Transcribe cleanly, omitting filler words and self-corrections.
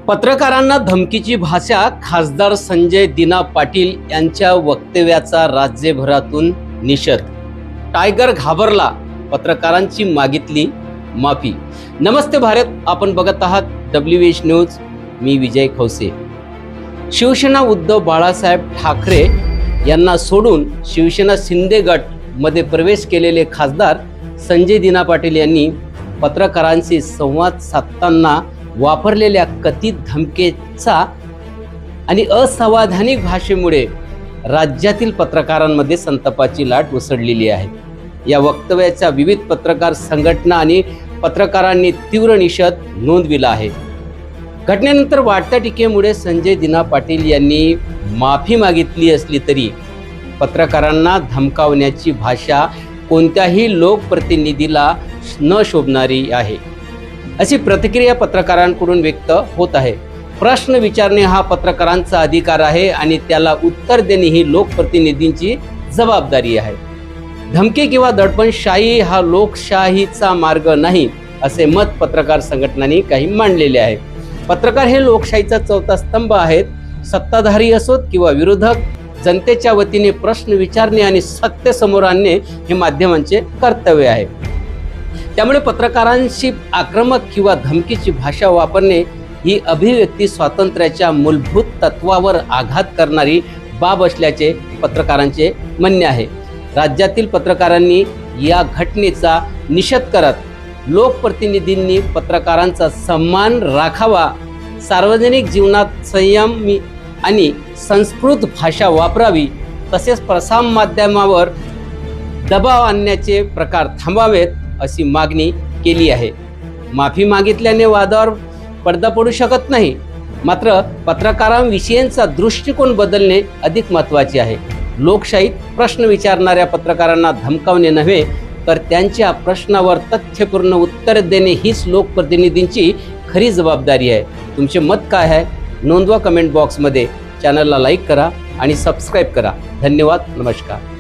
पत्रकारांना धमकीची भाषा. खासदार संजय दिना पाटील यांच्या वक्तव्याचा राज्यभरातून निषेध. टायगर घाबरला, पत्रकारांची मागितली माफी. नमस्ते भारत, आपण बघत आहात WH न्यूज. मी विजय खवसे. शिवसेना उद्धव बाळासाहेब ठाकरे यांना सोडून शिवसेना शिंदे गट मध्ये प्रवेश केलेले खासदार संजय दिना पाटील यांनी पत्रकारांशी संवाद साधताना वापरलेल्या कथित धमकीचा आणि असंवैधानिक भाषेमुळे राज्यातील पत्रकारांमध्ये संतापाची लाट उसळलेली आहे. या वक्तव्याचा विविध पत्रकार संघटना आणि पत्रकारांनी तीव्र निषेध नोंदविला आहे. घटनेनंतर वाढत्या टीकेमुळे संजय दिना पाटील यांनी माफी मागितली असली तरी पत्रकारांना धमकावण्याची भाषा कोणत्याही लोकप्रतिनिधीला न शोभणारी आहे, अशी प्रतिक्रिया पत्रकारांकडून व्यक्त होत आहे. प्रश्न विचारणे हा पत्रकारांचा अधिकार आहे आणि त्याला उत्तर देणे ही लोकप्रतिनिधींची जबाबदारी आहे. धमकी किंवा दडपणशाही हा लोकशाहीचा मार्ग नाही, असे मत पत्रकार संघटनांनी काही मांडलेले आहे. पत्रकार हे लोकशाहीचा चौथा स्तंभ आहेत. सत्ताधारी असोत किंवा विरोधक, जनतेच्या वतीने प्रश्न विचारणे आणि सत्य समोर आणणे हे माध्यमांचे कर्तव्य आहे. त्यामुळे पत्रकारांशी आक्रमक किंवा धमकीची भाषा वापरणे ही अभिव्यक्ती स्वातंत्र्याच्या मूलभूत तत्वावर आघात करणारी बाब असल्याचे पत्रकारांचे म्हणणे आहे. राज्यातील पत्रकारांनी या घटनेचा निषेध करत लोकप्रतिनिधींनी पत्रकारांचा सन्मान राखावा, सार्वजनिक जीवनात संयमी आणि संस्कृत भाषा वापरावी, तसेच प्रसारमाध्यमावर दबाव आणण्याचे प्रकार थांबावेत, अशी मागणी केली आहे. माफी मागितल्याने वादावर पडदा पडू शकत नाही, मात्र पत्रकारांविषयीचा दृष्टिकोन बदलणे अधिक महत्त्वाचे आहे. लोकशाहीत प्रश्न विचारणाऱ्या पत्रकारांना धमकावणे नव्हे, तर त्यांच्या प्रश्नावर तथ्यपूर्ण उत्तर देणे हीच लोकप्रतिनिधींची खरी जबाबदारी आहे. तुमचे मत काय आहे नोंदवा कमेंट बॉक्समध्ये. चॅनलला लाईक करा आणि सबस्क्राईब करा. धन्यवाद. नमस्कार.